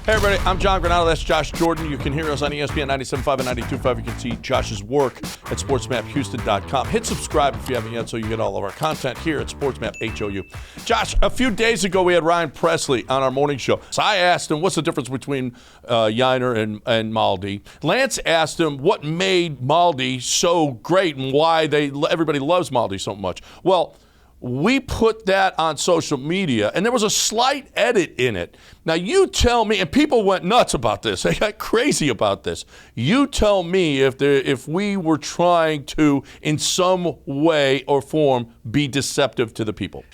Hey, everybody, I'm John Granado. That's Josh Jordan. You can hear us on ESPN 97.5 and 92.5. You can see Josh's work at sportsmaphouston.com. Hit subscribe if you haven't yet so you get all of our content here at SportsMap HOU. Josh, a few days ago we had Ryan Presley on our morning show. So I asked him, what's the difference between Yainer and Maldi? Lance asked him what made Maldi so great and why everybody loves Maldi so much. Well, we put that on social media, and there was a slight edit in it. Now, you tell me, and people went nuts about this. They got crazy about this. You tell me if we were trying to, in some way or form, be deceptive to the people.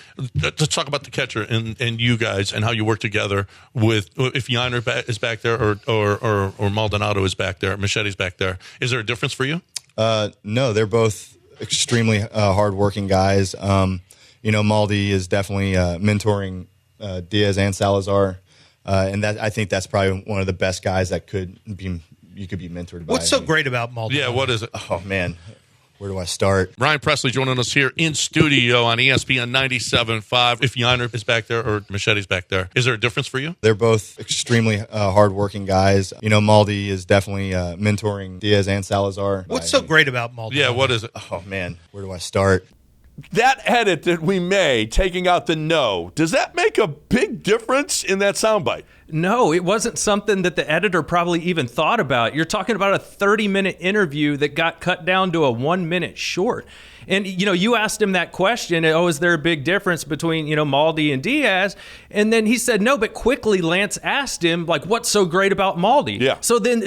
Let's talk about the catcher and you guys and how you work together with, if Yainer is back there or Maldonado is back there, Machete's back there. Is there a difference for you? No, they're both extremely hardworking guys. Maldi is definitely mentoring Diaz and Salazar, and I think that's probably one of the best guys that you could be mentored by. What's so great about Maldi? Yeah, what is it? Oh man, where do I start? Ryan Presley joining us here in studio on ESPN 97.5. If Yainer is back there or Machete's back there, is there a difference for you? They're both extremely hardworking guys. Maldi is definitely mentoring Diaz and Salazar. What's so great about Maldi? Yeah, what is it? Oh man, where do I start? That edit that we made, taking out the no, does that make a big difference in that soundbite? No, it wasn't something that the editor probably even thought about. You're talking about a 30-minute interview that got cut down to a 1-minute short. And, you asked him that question, is there a big difference between, Maldi and Diaz? And then he said no, but quickly Lance asked him, what's so great about Maldi? Yeah. So then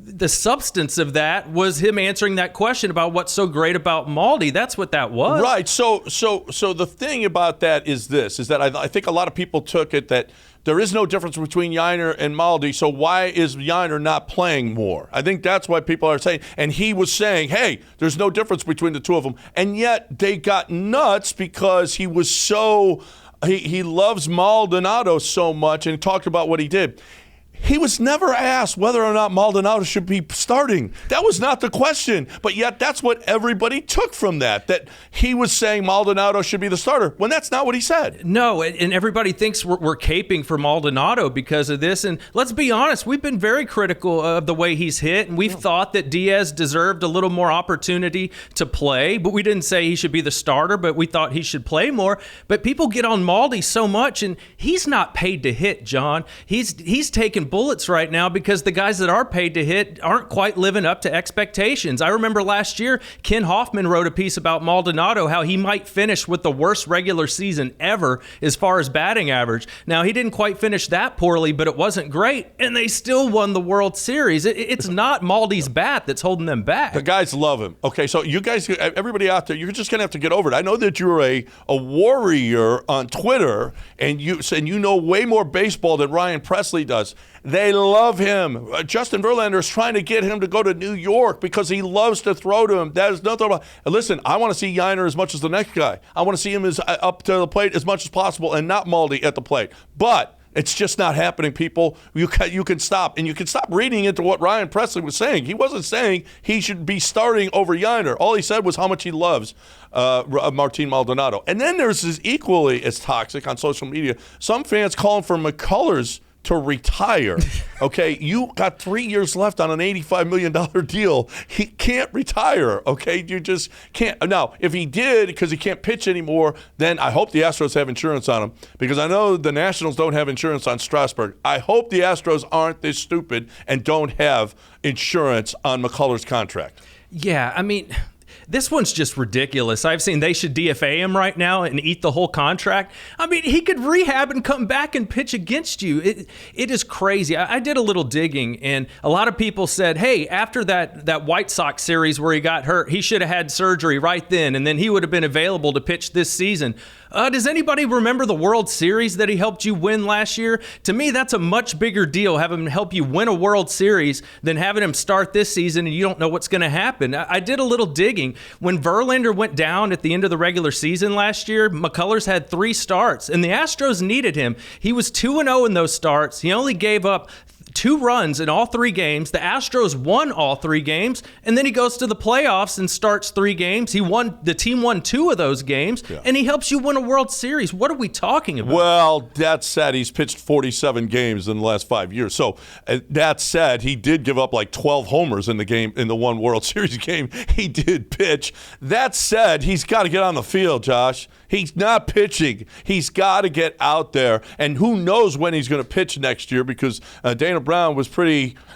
the substance of that was him answering that question about what's so great about Maldi. That's what that was. Right. So the thing about that is that I think a lot of people took it that there is no difference between Yainer and Maldi, so why is Yainer not playing more? I think that's why people are saying. And he was saying, hey, there's no difference between the two of them. And yet they got nuts because he was he loves Maldonado so much and talked about what he did. He was never asked whether or not Maldonado should be starting. That was not the question. But yet that's what everybody took from that he was saying Maldonado should be the starter, when that's not what he said. No, and everybody thinks we're caping for Maldonado because of this. And let's be honest, we've been very critical of the way he's hit, and we've thought that Diaz deserved a little more opportunity to play, but we didn't say he should be the starter, but we thought he should play more. But people get on Maldi so much, and he's not paid to hit, John. He's taking bullets right now because the guys that are paid to hit aren't quite living up to expectations. I remember last year, Ken Hoffman wrote a piece about Maldonado, how he might finish with the worst regular season ever as far as batting average. Now, he didn't quite finish that poorly, but it wasn't great, and they still won the World Series. It's not Maldi's bat that's holding them back. The guys love him. Okay, so you guys, everybody out there, you're just going to have to get over it. I know that you're a warrior on Twitter, and you know way more baseball than Ryan Presley does. They love him. Justin Verlander is trying to get him to go to New York because he loves to throw to him. That is nothing about. Listen, I want to see Yainer as much as the next guy. I want to see him up to the plate as much as possible and not Maldi at the plate. But it's just not happening, people. You can stop. And you can stop reading into what Ryan Presley was saying. He wasn't saying he should be starting over Yainer. All he said was how much he loves Martin Maldonado. And then there's this equally as toxic on social media. Some fans calling for McCullers to retire. Okay, you got 3 years left on an $85 million deal. He can't retire. Okay, you just can't. Now, if he did because he can't pitch anymore, then I hope the Astros have insurance on him, because I know the Nationals don't have insurance on Strasburg. I hope the Astros aren't this stupid and don't have insurance on McCullers' contract. Yeah, I mean, this one's just ridiculous. I've seen they should DFA him right now and eat the whole contract. I mean, he could rehab and come back and pitch against you. It is crazy. I did a little digging, and a lot of people said, hey, after that White Sox series where he got hurt, he should have had surgery right then, and then he would have been available to pitch this season. Does anybody remember the World Series that he helped you win last year? To me, that's a much bigger deal, having him help you win a World Series, than having him start this season and you don't know what's going to happen. I did a little digging. When Verlander went down at the end of the regular season last year, McCullers had 3 starts, and the Astros needed him. He was 2-0 in those starts. He only gave up 2 runs in all 3 games. The Astros won all 3 games, and then he goes to the playoffs and starts 3 games. The team won 2 of those games, and he helps you win a World Series. What are we talking about? Well, that said, he's pitched 47 games in the last 5 years. So that said, he did give up like 12 homers in the one World Series game he did pitch. That said, he's got to get on the field, Josh. He's not pitching. He's got to get out there. And who knows when he's going to pitch next year, because Dana Brown was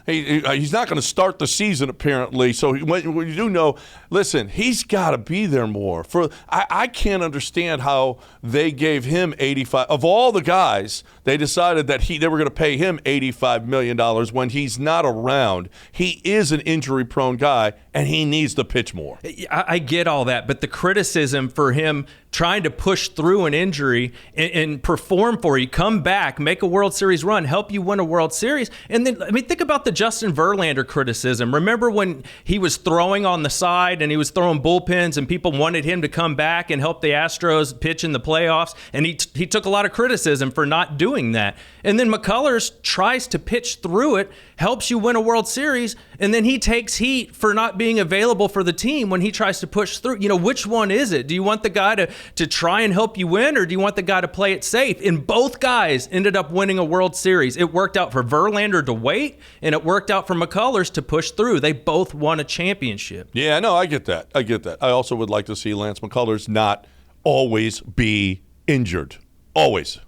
he's not going to start the season apparently. So when you do know, listen, he's got to be there more. I can't understand how they gave him 85. Of all the guys, they decided that they were going to pay him $85 million when he's not around. He is an injury-prone guy, and he needs to pitch more. I get all that, but the criticism for him trying to push through an injury and perform for you, come back, make a World Series run, help you win a World Series. And then, think about the Justin Verlander criticism. Remember when he was throwing on the side and he was throwing bullpens and people wanted him to come back and help the Astros pitch in the playoffs? And he took a lot of criticism for not doing that. And then McCullers tries to pitch through it, helps you win a World Series, and then he takes heat for not being available for the team when he tries to push through. Which one is it? Do you want the guy to try and help you win, or do you want the guy to play it safe? And both guys ended up winning a World Series. It worked out for Verlander to wait, and it worked out for McCullers to push through. They both won a championship. Yeah, no, I get that. I also would like to see Lance McCullers not always be injured. Always.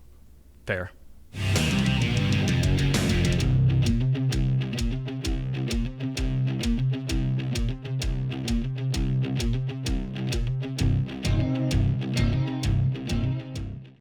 Fair.